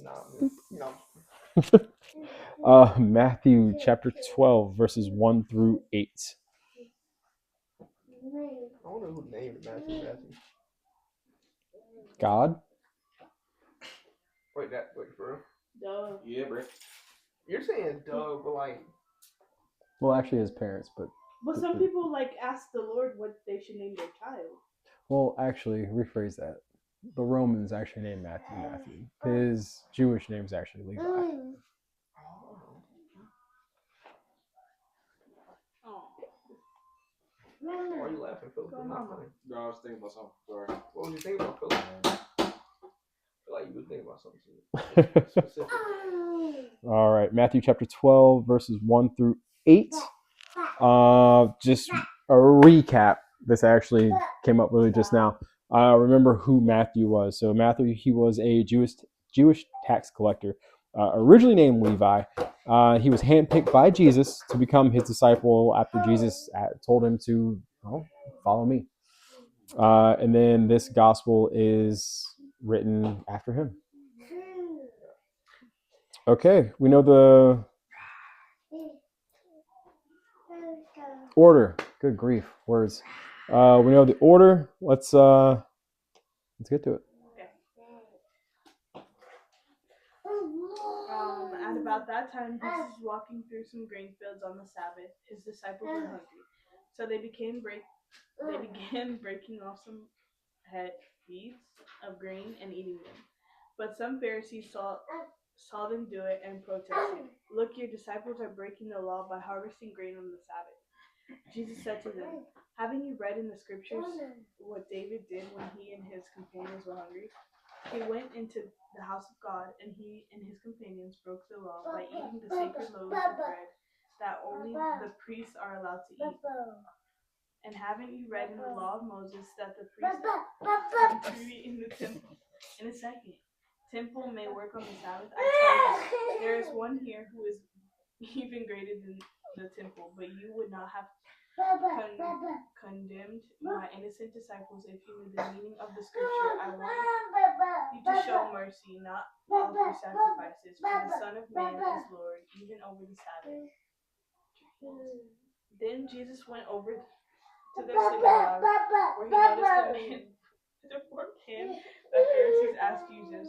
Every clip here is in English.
No. Matthew chapter 12, verses 1 through 8. I wonder who named Matthew. God? Wait, for real? Duh. Yeah, bro. You're saying duh, but like. Well, actually, his parents, but. But some people ask the Lord what they should name their child. Well, actually, rephrase that. The Romans actually named Matthew. His Jewish name is actually Levi. Why are you laughing, Philip? No, I was thinking about something. Sorry. What was you thinking about, Philip? I feel like you were thinking about something specific. All right, Matthew chapter 12, verses 1 through 8. Just a recap. This actually came up really just now. Remember who Matthew was. So Matthew, he was a Jewish tax collector, originally named Levi. He was handpicked by Jesus to become his disciple after Jesus told him to follow me. And then this gospel is written after him. Okay, we know the order. Good grief, words. We know the order. Let's get to it. At about that time, Jesus was walking through some grain fields on the Sabbath. His disciples were hungry, so they began breaking off some heads of grain and eating them. But some Pharisees saw them do it and protested. "Look, your disciples are breaking the law by harvesting grain on the Sabbath." Jesus said to them, "Haven't you read in the scriptures what David did when he and his companions were hungry? He went into the house of God, and he and his companions broke the law by eating the sacred loaves of bread that only the priests are allowed to eat. And haven't you read in the law of Moses that the priests entry in the temple in a second? Temple may work on the Sabbath. I tell you, there is one here who is even greater than the temple, but you would not have condemned my innocent disciples if you knew the meaning of the scripture. I want you to show mercy, not offer sacrifices, for the Son of Man is Lord, even over the Sabbath." Then Jesus went over to their synagogue, where he noticed a man with a forked hand. The Pharisees asked Jesus,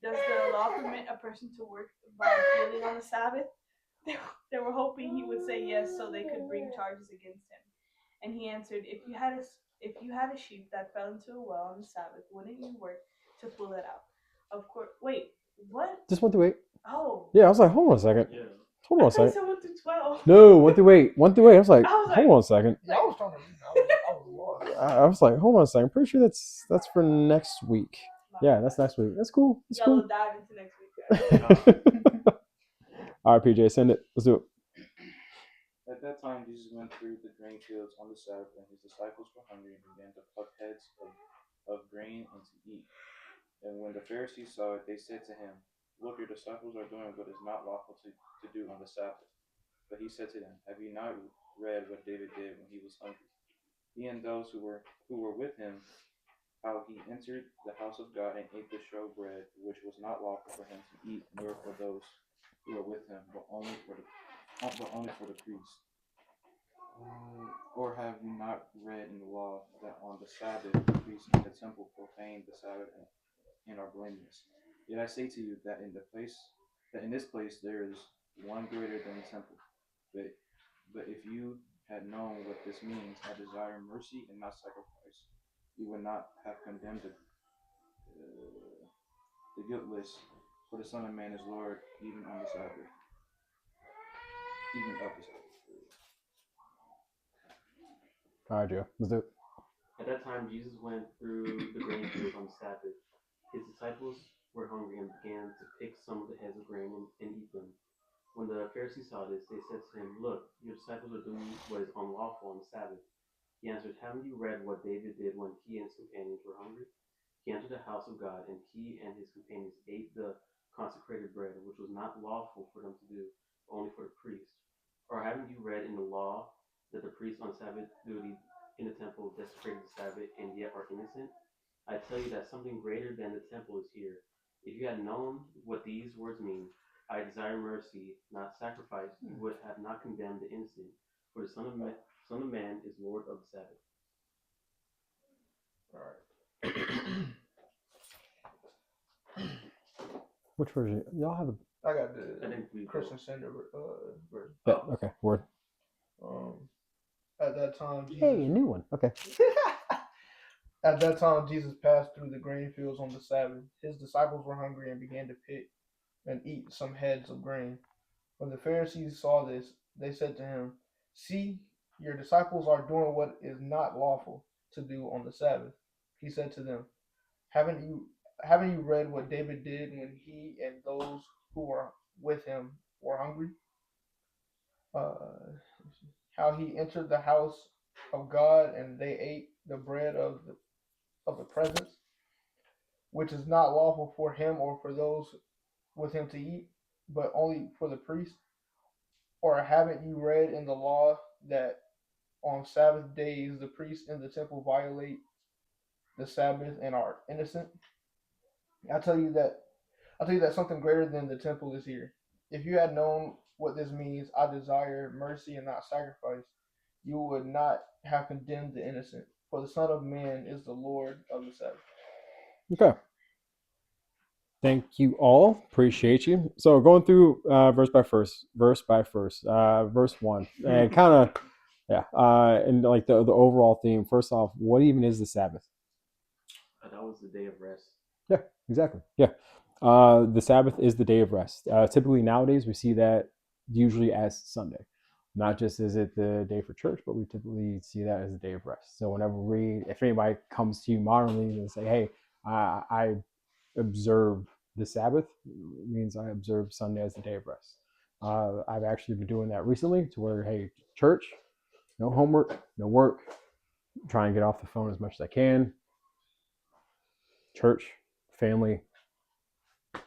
"Does the law permit a person to work by healing on the Sabbath?" They were hoping he would say yes, so they could bring charges against him. And he answered, if you had a sheep that fell into a well on the Sabbath, wouldn't you work to pull it out? Of course. Wait, what? Just 1 through 8. Oh. Yeah, I was like, hold on a second. Yeah. Hold on a second. I 1 through 12. No, 1 through 8. 1 through 8. I was like, hold on a second. I was trying to read. I was lost. I was like, hold on a second. I'm pretty sure that's for next week. Yeah, that's next week. That's cool. That's cool. We'll dive into next week. All right, PJ, send it. Let's do it. At that time, Jesus went through the grain fields on the Sabbath, and his disciples were hungry and began to pluck heads of grain and to eat. And when the Pharisees saw it, they said to him, "Look, your disciples are doing what is not lawful to do on the Sabbath." But he said to them, "Have you not read what David did when he was hungry? He and those who were with him, how he entered the house of God and ate the showbread, which was not lawful for him to eat, nor for those who were with him, but only for the priests. Or have you not read in the law that on the Sabbath the priests in the temple profane the Sabbath and are blameless? Yet I say to you that in this place there is one greater than the temple. But if you had known what this means, I desire mercy and not sacrifice, you would not have condemned the guiltless, for the Son of Man is Lord even on the Sabbath, even of the Sabbath." All right, Joe. Let's do it. At that time, Jesus went through the grain fields on the Sabbath. His disciples were hungry and began to pick some of the heads of grain and eat them. When the Pharisees saw this, they said to him, "Look, your disciples are doing what is unlawful on the Sabbath." He answered, "Haven't you read what David did when he and his companions were hungry? He entered the house of God, and he and his companions ate the consecrated bread, which was not lawful for them to do, only for the priests. Or haven't you read in the law that the priests on Sabbath duty in the temple desecrated the Sabbath and yet are innocent? I tell you that something greater than the temple is here. If you had known what these words mean, I desire mercy, not sacrifice, you would have not condemned the innocent. For the Son of Man is Lord of the Sabbath. All right. Which version? Y'all have a I got I the think we Christian Standard version. bet. Okay, word. At that time, Jesus. Hey, a new one. Okay. At that time, Jesus passed through the grain fields on the Sabbath. His disciples were hungry and began to pick and eat some heads of grain. When the Pharisees saw this, they said to him, "See, your disciples are doing what is not lawful to do on the Sabbath." He said to them, Haven't you read what David did when he and those who were with him were hungry? How he entered the house of God and they ate the bread of the presence, which is not lawful for him or for those with him to eat, but only for the priest? Or haven't you read in the law that on Sabbath days the priests in the temple violate the Sabbath and are innocent? I tell you that something greater than the temple is here. If you had known what this means, I desire mercy and not sacrifice, you would not have condemned the innocent. For the Son of Man is the Lord of the Sabbath. Okay. Thank you all. Appreciate you. So going through verse by verse, verse 1, and kind of and like the overall theme. First off, what even is the Sabbath? That was the day of rest. Yeah, exactly. Yeah. The Sabbath is the day of rest. Typically nowadays we see that usually as Sunday. Not just is it the day for church, but we typically see that as the day of rest. So whenever if anybody comes to you modernly and say, hey, I observe the Sabbath, it means I observe Sunday as the day of rest. I've actually been doing that recently to where, hey, church, no homework, no work, try and get off the phone as much as I can. Church, family,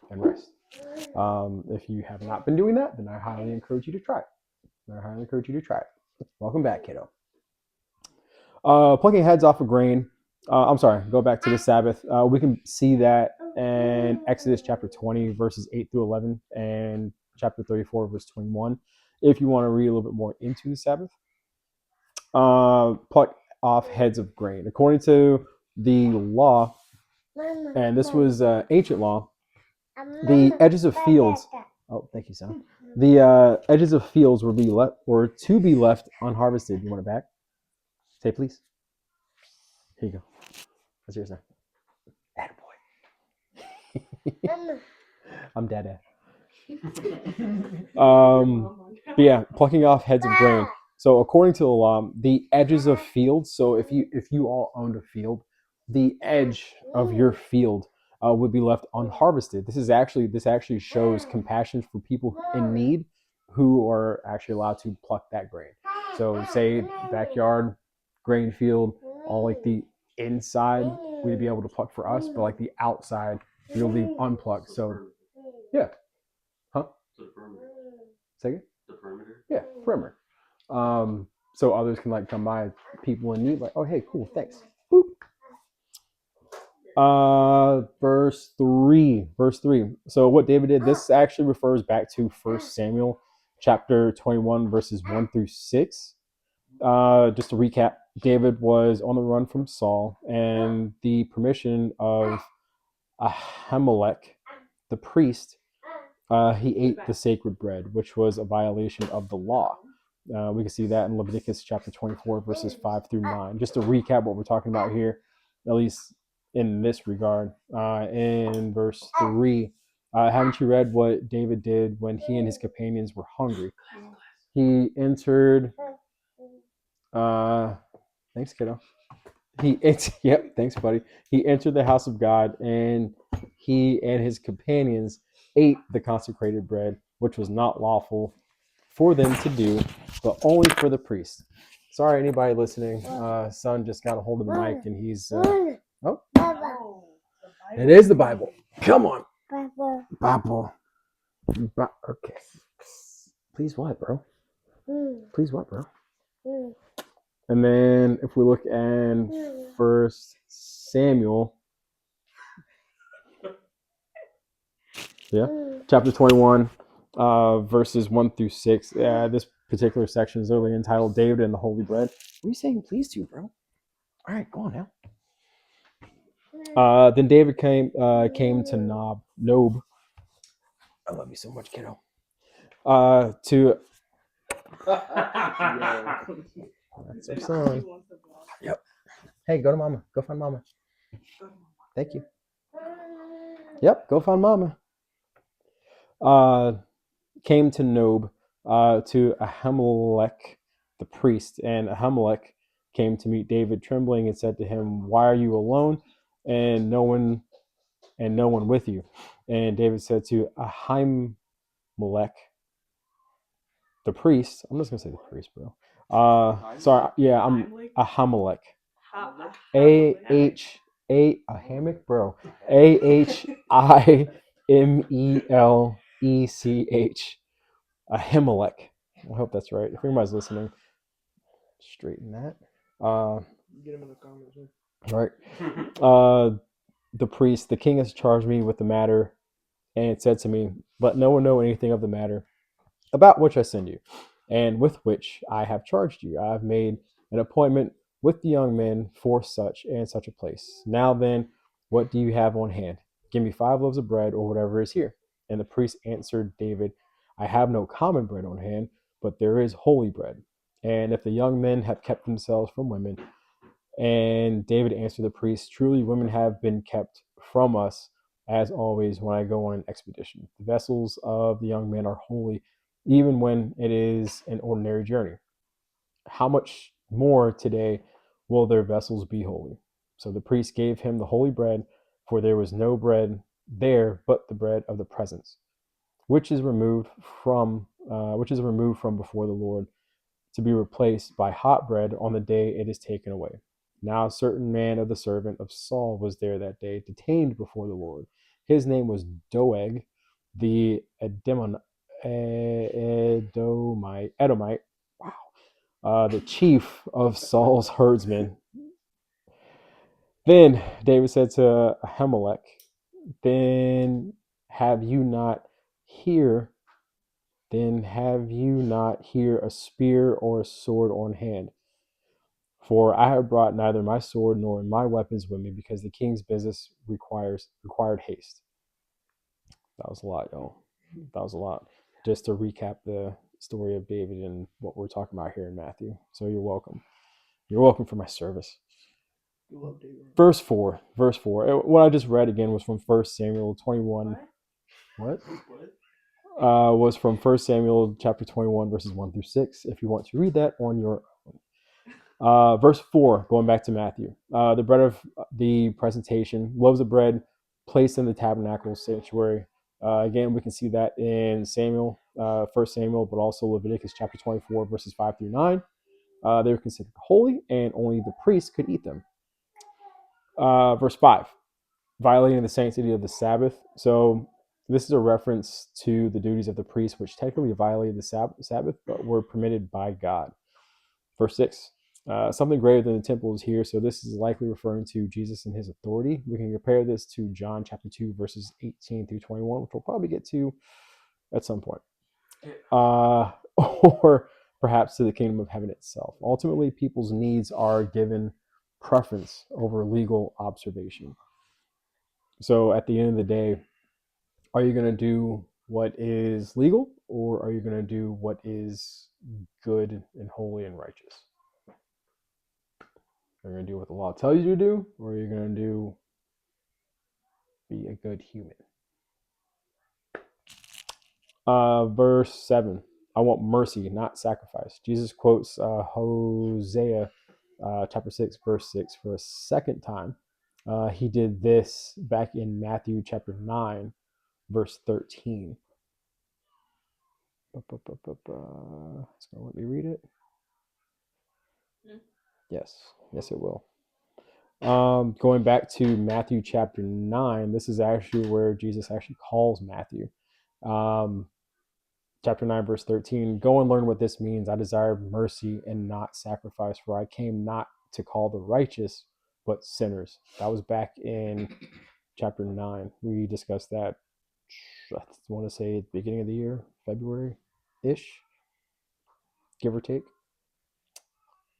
and rest. If you have not been doing that, then I highly encourage you to try it. Welcome back, kiddo. Plucking heads off of grain. I'm sorry, go back to the Sabbath. We can see that in Exodus chapter 20, verses 8 through 11, and chapter 34, verse 21. If you want to read a little bit more into the Sabbath. Pluck off heads of grain. According to the law, and this was ancient law, the edges of fields. Oh, thank you, son. The edges of fields were to be left unharvested. You want it back? Say please. Here you go. That's yours now. Attaboy. I'm dead. But yeah, plucking off heads of grain. So according to the law, the edges of fields. So if you all owned a field, the edge of your field would be left unharvested. This actually shows compassion for people in need who are actually allowed to pluck that grain. So say backyard, grain field, all like the inside we'd be able to pluck for us, but like the outside you'll leave unplucked. So yeah. Huh? So the perimeter. Second? The perimeter. Yeah, perimeter. So others can like come by, people in need, like, oh hey, cool, thanks. Boop. Verse 3. So what David did, this actually refers back to 1 Samuel chapter 21, verses 1 through 6. Just to recap, David was on the run from Saul, and the permission of Ahimelech, the priest, he ate the sacred bread, which was a violation of the law. We can see that in Leviticus chapter 24, verses 5 through 9. Just to recap what we're talking about here, at least in this regard, in verse 3, haven't you read what David did when he and his companions were hungry? He entered... thanks, kiddo. Yep, thanks, buddy. He entered the house of God, and he and his companions ate the consecrated bread, which was not lawful for them to do, but only for the priest. Sorry, anybody listening. Son just got a hold of the mic, and he's... it is the Bible. Come on. Bible. Okay. Please what, bro? And then if we look at 1 Samuel, Yeah. Chapter 21, verses 1 through 6. This particular section is literally entitled David and the Holy Bread. What are you saying please to, bro? All right, go on now. Then David came to Nob. I love you so much, kiddo. To That's our son. Yep. Hey, go to mama. Go find mama. Thank you. Yep, go find mama. Came to Nob, to Ahimelech the priest, and Ahimelech came to meet David trembling and said to him, "Why are you alone, and no one with you?" And David said to Ahimelech the priest, I'm just gonna say the priest, bro. Sorry, yeah, I'm Ahimelech. Ahimelech, bro. Ahimelech. Ahimelech. I hope that's right. If anybody's listening, straighten that. Get him in the comments. Right. The priest, the king has charged me with the matter, and it said to me, "Let no one know anything of the matter about which I send you, and with which I have charged you. I have made an appointment with the young men for such and such a place. Now then, what do you have on hand? Give me 5 loaves of bread or whatever is here." And the priest answered David, "I have no common bread on hand, but there is holy bread. And if the young men have kept themselves from women." And David answered the priest, "Truly women have been kept from us, as always when I go on an expedition. The vessels of the young men are holy, even when it is an ordinary journey. How much more today will their vessels be holy?" So the priest gave him the holy bread, for there was no bread there but the bread of the presence, which is removed from before the Lord, to be replaced by hot bread on the day it is taken away. Now a certain man of the servant of Saul was there that day, detained before the Lord. His name was Doeg, the Edomite. Wow. The chief of Saul's herdsmen. Then David said to Ahimelech, Then have you not here a spear or a sword on hand? For I have brought neither my sword nor my weapons with me, because the king's business required haste. That was a lot, y'all. That was a lot. Just to recap the story of David and what we're talking about here in Matthew. So you're welcome. You're welcome for my service. You love David. Verse 4. What I just read again was from 1 Samuel 21. What? Was from 1 Samuel chapter 21, verses 1 through 6. If you want to read that on your own. Verse 4, going back to Matthew. The bread of the presentation, loaves of bread placed in the tabernacle sanctuary. Again, we can see that in Samuel, 1 Samuel, but also Leviticus chapter 24, verses 5 through 9. They were considered holy, and only the priest could eat them. Verse 5, violating the sanctity of the Sabbath. So this is a reference to the duties of the priest, which technically violated the Sabbath, but were permitted by God. Verse 6, something greater than the temple is here. So this is likely referring to Jesus and his authority. We can compare this to John chapter 2, verses 18 through 21, which we'll probably get to at some point. Or perhaps to the kingdom of heaven itself. Ultimately, people's needs are given preference over legal observation. So at the end of the day, are you going to do what is legal, or are you going to do what is good and holy and righteous? Are you going to do what the law tells you to do, or are you going to be a good human? Verse 7, I want mercy, not sacrifice. Jesus quotes Hosea chapter 6, verse 6 for a second time. He did this back in Matthew chapter 9, verse 13. It's going to let me read it. Yes, it will. Going back to Matthew chapter 9, this is actually where Jesus actually calls Matthew. Chapter 9, verse 13, go and learn what this means. I desire mercy and not sacrifice, for I came not to call the righteous, but sinners. That was back in chapter 9. We discussed that I want to say at the beginning of the year, February-ish, give or take.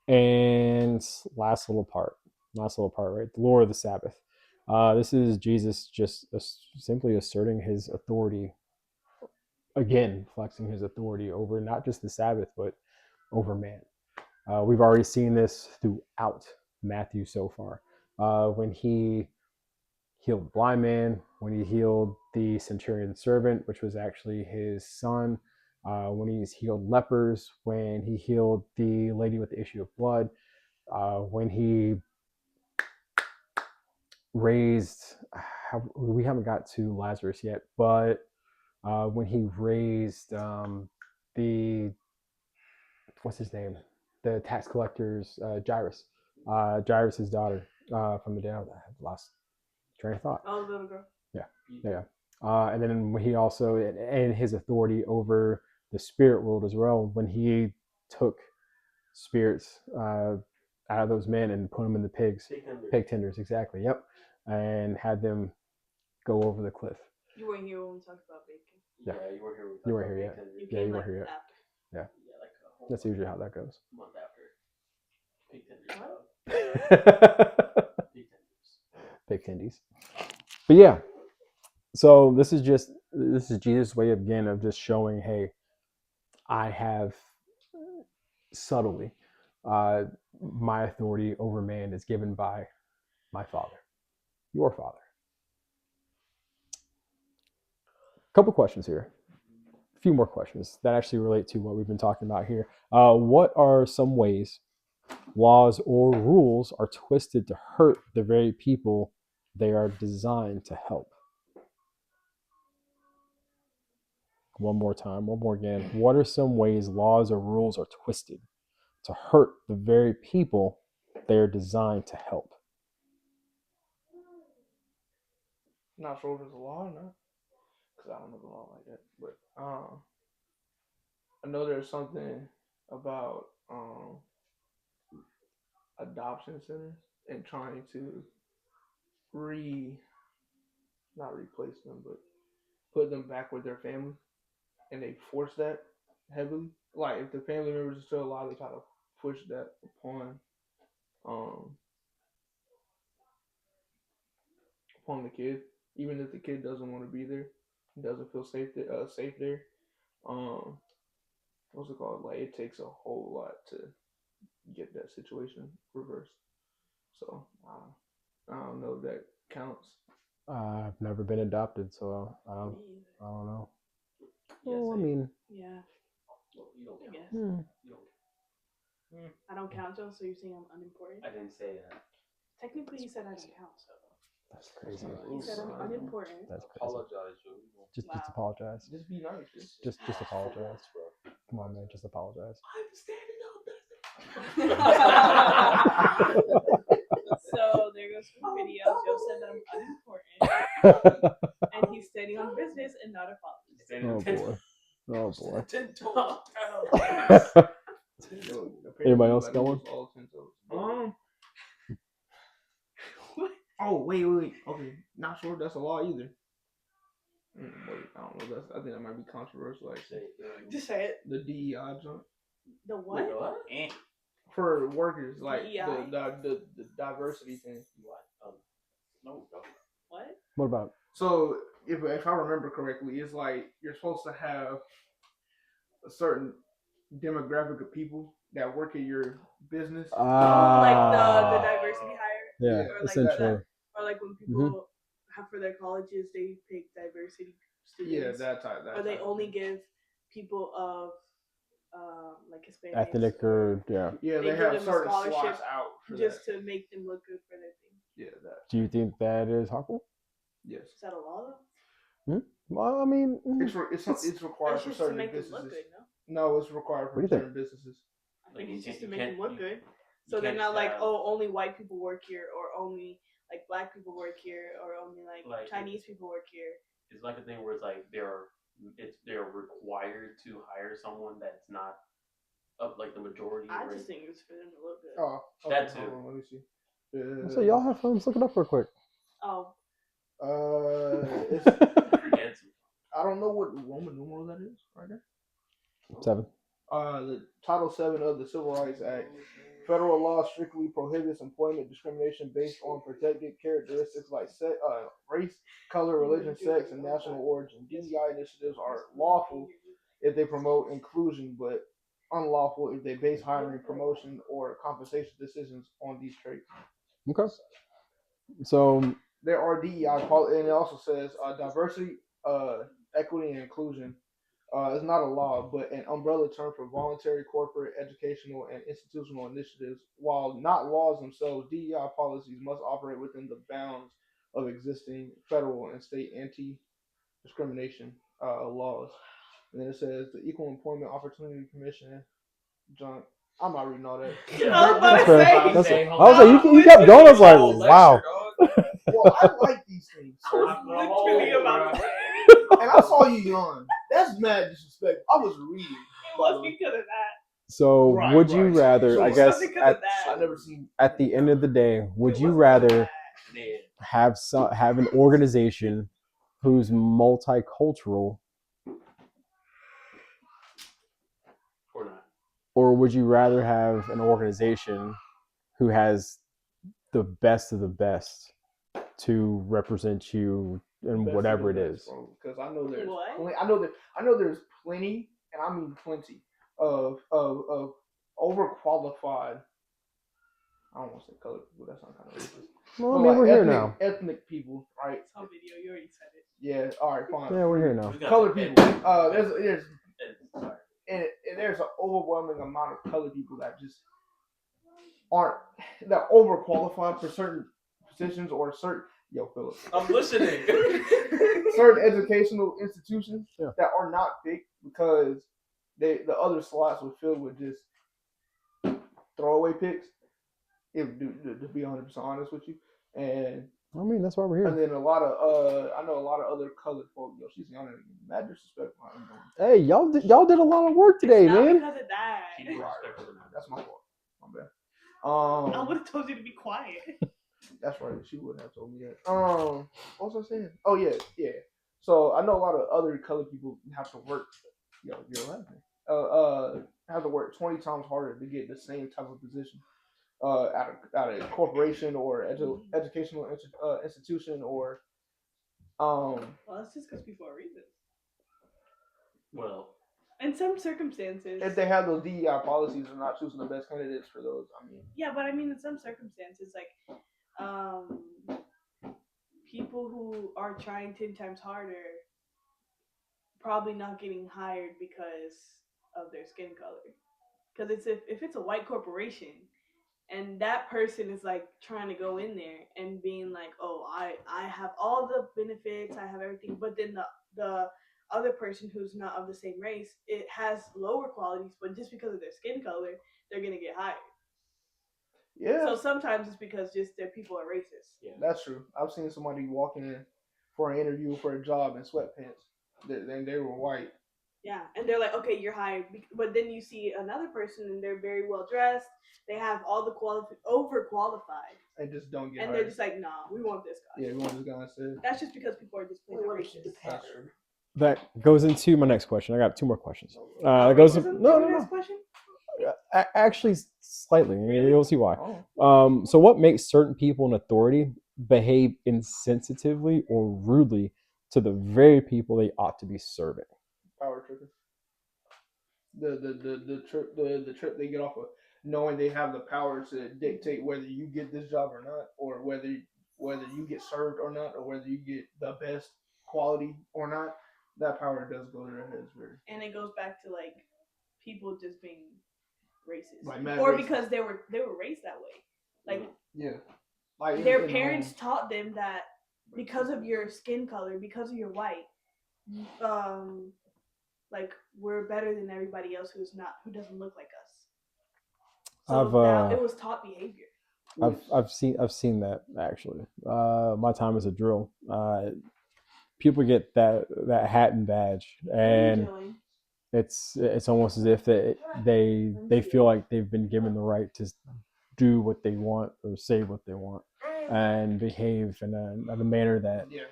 And last little part, right? The Lord of the Sabbath. This is Jesus just simply asserting his authority, again, flexing his authority over not just the Sabbath, but over man. We've already seen this throughout Matthew so far. When he healed the blind man, when he healed the centurion servant, which was actually his son, when he's healed lepers, when he healed the lady with the issue of blood, when he raised, we haven't got to Lazarus yet, but when he raised what's his name? The tax collector's Jairus, Jairus' daughter from the dead. I've lost train of thought. Oh, the little girl. Yeah. And then he also, and his authority over the spirit world as well, when he took spirits out of those men and put them in the pig tenders, exactly. Yep. And had them go over the cliff. You weren't here when we talked about bacon. Yeah. You weren't here. You weren't here yet. You Yeah, came you like weren't here yet. after. Yeah. Like a whole That's usually how that goes. month after. Pig tenders. Pig tendies. But yeah. So this is Jesus' way again of just showing, hey, I have subtly my authority over man is given by my Father, your Father. Couple questions here. A few more questions that actually relate to what we've been talking about here. What are some ways laws or rules are twisted to hurt the very people they are designed to help? One more again. What are some ways laws or rules are twisted to hurt the very people they are designed to help? Not sure if it's a law or not, because I don't know the law like that. But I know there's something about adoption centers and trying to not replace them, but put them back with their family, and they force that heavily. Like if the family members are still alive, they try to push that upon the kid, even if the kid doesn't want to be there, doesn't feel safe there. What's it called? Like it takes a whole lot to get that situation reversed. So I don't know if that counts. I've never been adopted, so I don't know. Well, I mean, Yeah. You don't I count. guess. You don't. I don't count, Joe, so you're saying I'm unimportant? I didn't say that. Technically, you said I don't count, so. that's crazy. You said I'm unimportant. That's crazy. Apologize, Joe. Just Wow. apologize. Just be nice. Just apologize. Come on, man. Just apologize. I'm standing up. So there goes some video. Joe said that I'm unimportant, and he's standing on business and not apologizing. Oh boy. 10 toes. Anybody else got one? Oh wait. Okay, not sure if that's a law either. Wait, I don't know. I think that might be controversial. Actually, Just say it. the DEI joint The what? for workers, like DEI? the diversity thing. What? No. What? What about? So if I remember correctly, it's like you're supposed to have a certain demographic of people that work at your business. Like the diversity hire? Yeah, or like essentially. Or like when people have for their colleges, they pick diversity students. Yeah, that type. Or they only give people of like Hispanics. Ethnic or Yeah, They they give have them a certain scholarship slots out for just that. to make them look good for their thing. Yeah, that. Do you think that is harmful? Yes. Is that a law though? Well, I mean, It's required It's for just to certain make them businesses. look good, no? No, it's required What do for you certain businesses. I think it's just to You make them can't- look you- good. you So they're can't not like, have- oh, only white people work here, or only like black people work here, or only like Chinese people work here. It's like a thing where it's like they're required to hire someone that's not of like the majority. I or just think it's for them to look good. Oh, That hold too. on, let me see. so y'all have fun. Let's look it up real quick. Oh, It's Forget it. I don't know what Roman numeral that is right there. 7. The Title 7 of the Civil Rights Act. Federal law strictly prohibits employment discrimination based on protected characteristics like race, color, religion, sex, and national origin. DEI initiatives are lawful if they promote inclusion, but unlawful if they base hiring, promotion, or compensation decisions on these traits. Okay. So There are DEI policies, and it also says diversity, equity, and inclusion is not a law, but an umbrella term for voluntary corporate, educational, and institutional initiatives. While not laws themselves, DEI policies must operate within the bounds of existing federal and state anti-discrimination laws. And then it says the Equal Employment Opportunity Commission. John, I'm not reading all that. I was about That's to fair. say. That's Say, I was like, you kept going. I was like, wow. Well, I like these things. I was literally about to say. And I saw you yawn. That's mad disrespectful. I was reading. It was because of that. So Right, would you right. rather? So I it's guess because at of that. I never seen. at the end of the day, would It you wasn't rather that. have an organization who's multicultural, Or not. or would you rather have an organization who has the best of the best to represent you in whatever it is? Because I know there's. What? I know there's plenty, and I mean plenty of overqualified. I don't want to say colored people. That sounds kind of racist. Well, I But mean, like we're here ethnic, now. ethnic people, right? It's on video. You already said it. Yeah. All right. Fine. Yeah, we're here now. Colored people. There's an overwhelming amount of colored people that just aren't that overqualified for certain positions or certain. Yo, Philip. I'm listening. Certain educational institutions Yeah. that are not picked because the other slots were filled with just throwaway picks. If to be 100% honest with you, and I mean, that's why we're and here. then a lot of I know a lot of other colored folk. Yo, she's young and mad disrespectful. Hey, y'all did a lot of work today, It's not man. because of that. Keep it Right. respectful now. That's my fault. My bad. I would have told you to be quiet. That's right. She would have told me that. What was I saying? Oh yeah. So I know a lot of other colored people have to work. Yo, you're laughing. Have to work 20 times harder to get the same type of position. At a corporation or educational institution or Well, it's just because people are racist. Well, In some circumstances. if they have those DEI policies and not choosing the best candidates for those. I mean, Yeah, but I mean, in some circumstances, like, people who are trying 10 times harder probably not getting hired because of their skin color. Because if it's a white corporation and that person is like trying to go in there and being like, oh, I have all the benefits, I have everything, but then the other person who's not of the same race, it has lower qualities, but just because of their skin color, they're gonna get hired. yeah, So sometimes it's because just their people are racist. yeah. that's true. I've seen somebody walking in for an interview for a job in sweatpants. They were white. Yeah, and they're like, okay, you're hired. But then you see another person and they're very well dressed. They have all the overqualified. And just don't get And hired. they're just like, nah, we want this guy. Yeah, we want this guy instead. That's just because people are just plain racist. That's true. That goes into my next question. I got 2 more questions. Oh, That goes wasn't no, the no, next question? no. Actually, slightly. You'll see why. Oh. So what makes certain people in authority behave insensitively or rudely to the very people they ought to be serving? Power tripping. The trip they get off of knowing they have the power to dictate whether you get this job or not, or whether you get served or not, or whether you get the best quality or not. That power does go to their heads very. And it goes back to like people just being racist, Like mad or racist. because they were raised that way. Like Yeah. Like their in parents home. taught them that because of your skin color, because of your white, like we're better than everybody else who doesn't look like us. So now it was taught behavior. I've seen that actually. My time as a drill. People get that hat and badge, and it's almost as if they feel like they've been given the right to do what they want or say what they want and behave in a manner that Yeah.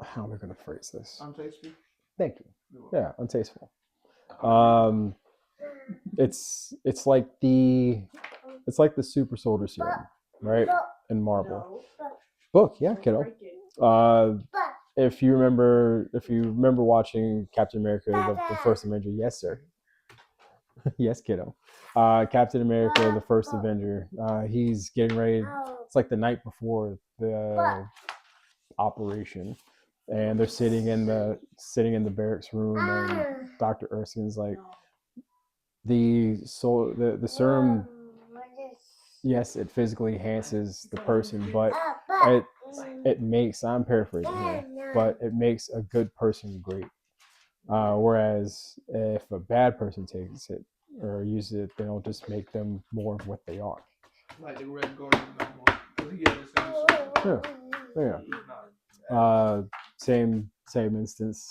how am I going to phrase this? Untasteful. Thank you. Yeah, untasteful. It's like the super soldier serum, right? In Marvel. No. Book, yeah, Don't kiddo. break it. If you remember watching Captain America, the first Avenger, yes, sir. Yes, kiddo. Captain America, the first Avenger. He's getting ready. It's like the night before the operation, and they're sitting in the barracks room, and Dr. Erskine's like, the serum. Yes, it physically enhances the person, but it makes, I'm paraphrasing here, but it makes a good person great. Whereas if a bad person takes it or uses it, then it'll just make them more of what they are. Like the Red Guardian. He had the same. Yeah. Same instance.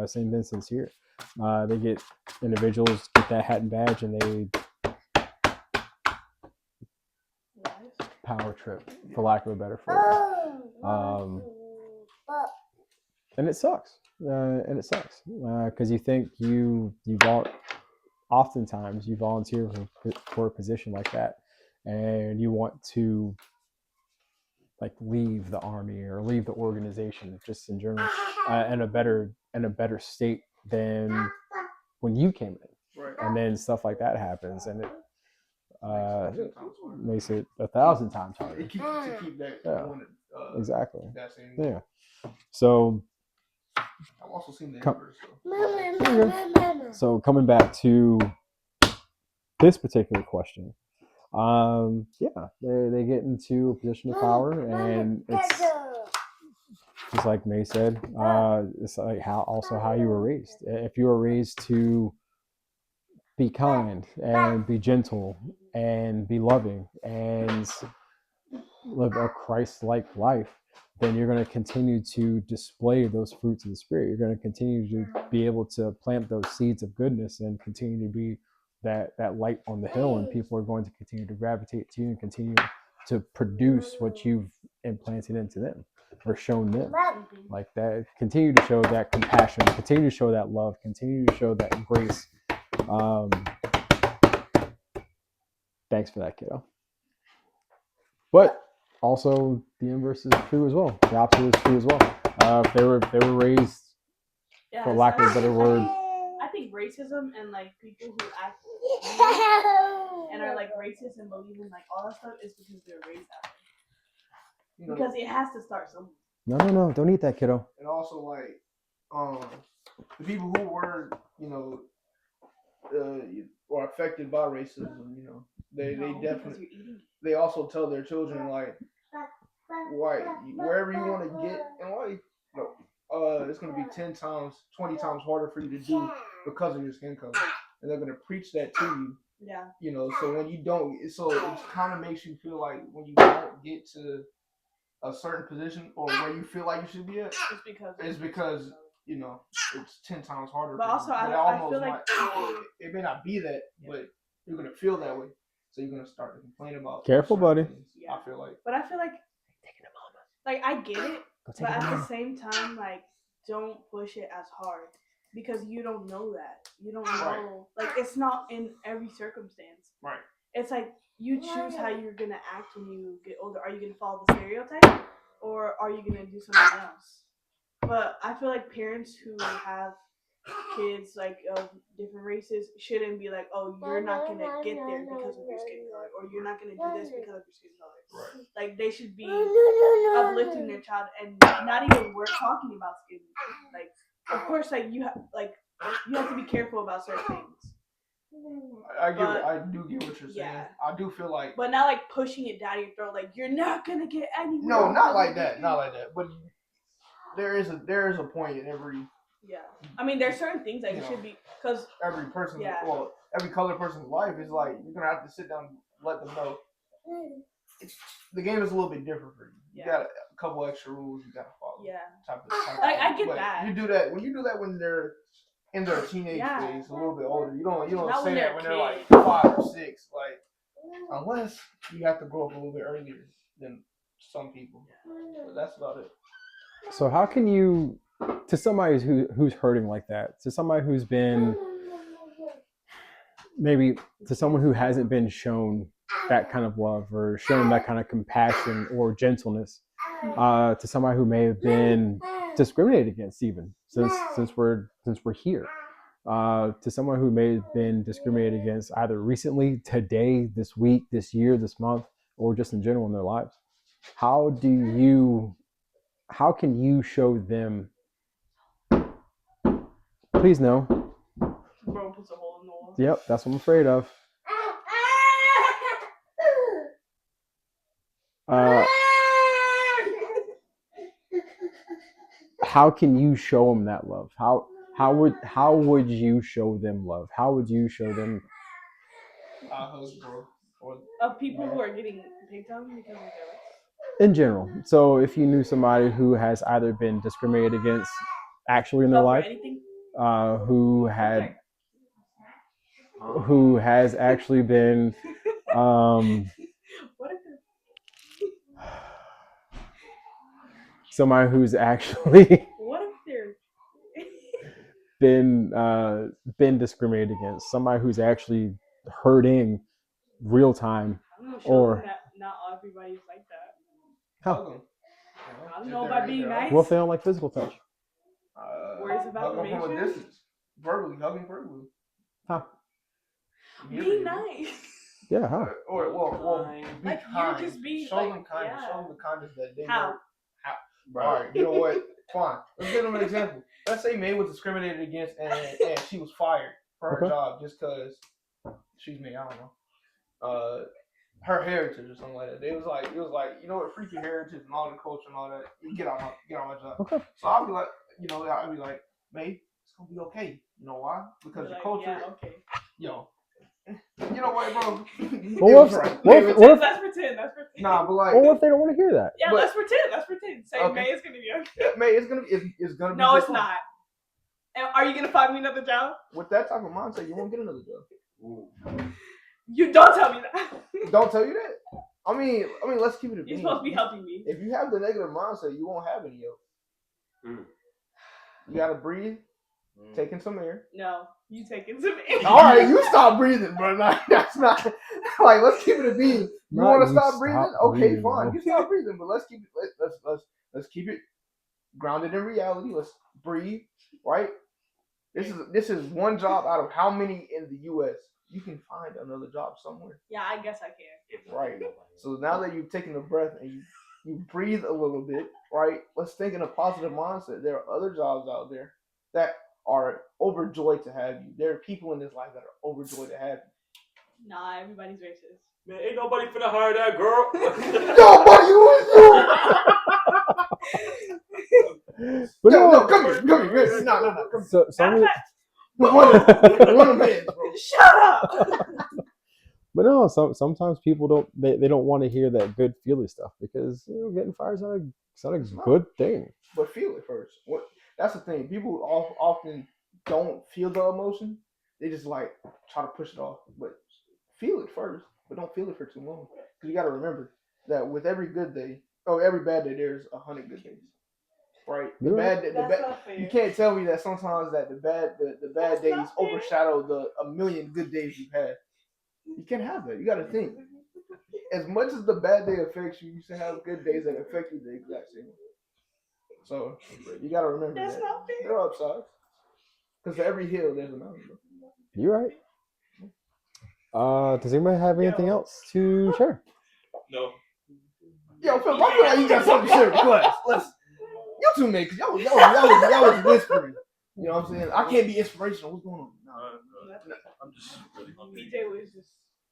Same instance here. Individuals get that hat and badge, and they power trip, for lack of a better phrase. And it sucks. Because you think oftentimes you volunteer for a position like that, and you want to like leave the army or leave the organization just in general in a better state than when you came in. Right. And then stuff like that happens, and it makes it 1,000 times harder. To keep that going. Exactly. That same Yeah. So I've also seen the inverse. So coming back to this particular question, they get into a position of power, and it's just like May said, it's like how you were raised. If you were raised to be kind and be gentle and be loving and live a Christ-like life, then you're going to continue to display those fruits of the Spirit. You're going to continue to be able to plant those seeds of goodness and continue to be that light on the hill, and people are going to continue to gravitate to you and continue to produce what you've implanted into them or shown them. Like that, continue to show that compassion, continue to show that love, continue to show that grace. Thanks for that, kiddo. But also the inverse is true as well. The opposite is true as well. If they were raised, for lack of a better word, I think racism and like people who act and are like racist and believe in like all that stuff is because they're raised that way. Because it has to start somewhere. No, don't eat that, kiddo. And also like the people who were, or affected by racism, they definitely, they also tell their children like, wherever you want to get in life, it's going to be 10 times, 20 times harder for you to do because of your skin color. And they're going to preach that to you. Yeah. So when you don't, so it kind of makes you feel like when you don't get to a certain position or where you feel like you should be at, it's because it's 10 times harder. But also, I feel like it may not be that, but you're gonna feel that way, so you're gonna start to complain about. Careful, buddy. Yeah. I feel like. But I feel like I get it, but at the same time, like, don't push it as hard because you don't know that. You don't know, like, it's not in every circumstance. Right. It's like you choose how you're gonna act when you get older. Are you gonna follow the stereotype, or are you gonna do something else? But I feel like parents who have kids like of different races shouldn't be like, oh, you're not gonna get there because of your skin color, or you're not gonna do this because of your skin color. Right. Like they should be uplifting their child and not even talking about skin. Like, of course, like you have to be careful about certain things. I do get what you're saying. Yeah. I do feel like, but not like pushing it down your throat. Like you're not gonna get anywhere. No, not like that. Not like that. But there is a point in every. Yeah, I mean, there's certain things that you should be, because every person, every colored person's life is like you're gonna have to sit down and let them know. The game is a little bit different for you. You got a couple extra rules you gotta follow. Yeah, I get that. You do that when they're in their teenage phase, a little bit older. You don't say that when they're like 5 or 6. Like unless you have to grow up a little bit earlier than some people. But that's about it. So how can you, to somebody who's hurting like that, to somebody who's been maybe to someone who hasn't been shown that kind of love or shown that kind of compassion or gentleness, to somebody who may have been discriminated against, even since we're here, to someone who may have been discriminated against either recently, today, this week, this year, this month, or just in general in their lives. How can you show them? Please no. Bro puts a hole in the wall. Yep, that's what I'm afraid of. How can you show them that love? How would you show them love? How would you show them? Of people who are getting picked on because of their race. In general. So if you knew somebody who has either been discriminated against actually in their life, who has actually been What if somebody who's actually what if they're been discriminated against, somebody who's actually hurting real time, or not everybody's like that. how? I don't know about being nice. What if they don't like physical touch? Words of hug them from a affirmation? distance. Verbally, hugging verbally. How? Be nice. Yeah, how? Or well, be Like, kind. you're just being, show like, them kindness. yeah. Show them the kindness that they How? know. All right, you know what? Fine. Let's give them an example. Let's say May was discriminated against and she was fired for her Okay. job just because she's May. I don't know. Her heritage or something like that. It was like, you know what, freak your heritage and all the culture and all that. You get on my job. Okay. So I'll be like, I'll be like, May, it's gonna be okay. You know why? Because your Like, culture, yeah, okay. yo. You know what, bro? Well, It was right. what if- Let's pretend. Nah, but like, Or what if they don't want to hear that? Yeah, but- let's pretend. Say Okay. May is gonna be okay. May, it's gonna be. No, just it's fine. not. And are you gonna find me another job? With that type of mindset, you won't get another job. You don't tell me that. Don't tell you that. I mean, let's keep it a You're bean. supposed to be helping me. If you have the negative mindset, you won't have any of. Mm. You gotta breathe, take in some air. No, you taking to me. All right, you stop breathing, bro. Like, that's not like, let's keep it a bean. You Not want to you stop stop breathing? Okay, breathing, fine. bro. You stop breathing, but let's keep it. Let's keep it grounded in reality. Let's breathe, right? This is one job out of how many in the U.S. You can find another job somewhere, Yeah, I guess I can. right? So now that you've taken a breath and you breathe a little bit, right? Let's think in a positive mindset. There are other jobs out there that are overjoyed to have you. There are people in this life that are overjoyed to have you. Nah, everybody's racist. Man, ain't nobody finna hire that girl. Nobody was But no, come here. No, come So some, Matter here. One of them hands, bro. Shut up. but no, sometimes people don't they don't want to hear that good feely stuff because getting fired is not a good thing. But feel it first. That's the thing. People often don't feel the emotion. They just like try to push it off. But feel it first. But don't feel it for too long. Because you got to remember that with every good day, every bad day, there's 100 good days. Right? The bad, That's not fair. you can't tell me that sometimes that the bad That's days not fair. overshadow the 1,000,000 good days you've had. You can't have that. You got to think. As much as the bad day affects you, you should have good days that affect you the exact same way. So you got to remember That's that. not fair. There are upsides. Because for every hill, there's a mountain. You're right. Does anybody have anything else to share? No. Yo, Phil, I feel like you got something to share with class. You two man, because y'all was whispering. You know what I'm saying? I can't be inspirational. What's going on? No. I'm just really hungry. BJ was just,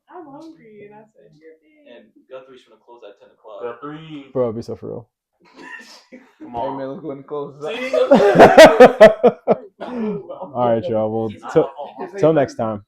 I'm hungry, and I said, you're big. And Guthrie's gonna close at 10 o'clock. Guthrie. Bro, be so for real. Come Hey on. man, let's go ahead and close this See? out. All right, y'all. Well, It's not till my fault. till next time.